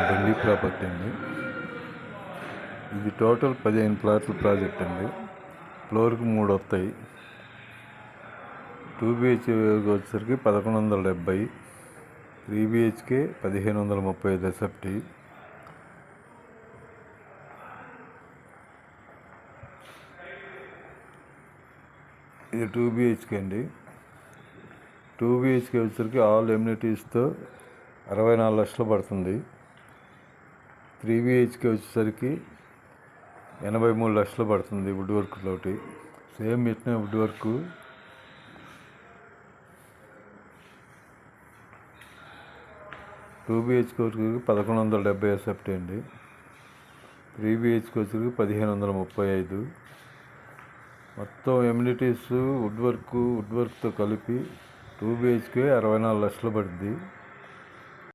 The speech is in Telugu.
ఢిల్లీ ప్రాపర్టీ అండి. ఇది టోటల్ 15 ప్లాట్ల ప్రాజెక్ట్ అండి. ఫ్లోర్కి 3 వస్తాయి. 2 BHK వచ్చేసరికి 1170, 3 BHK 1535 SFT. ఇది 2 BHK అండి. 2 BHK వచ్చేసరికి ఆల్ ఎమ్యూనిటీస్తో 64 లక్షలు పడుతుంది. 3 BHK వచ్చేసరికి 83 లక్షలు పడుతుంది వుడ్ వర్క్ తోటి. సేమ్ ఇట్నే వుడ్ వర్క్. 2 BHK వచ్చేసరికి 1170 SFT అండి. 3 BHK వచ్చేసరికి 1535. మొత్తం ఎమ్యూనిటీస్ వుడ్ వర్క్తో కలిపి 2 BHK 64 లక్షలు పడుతుంది.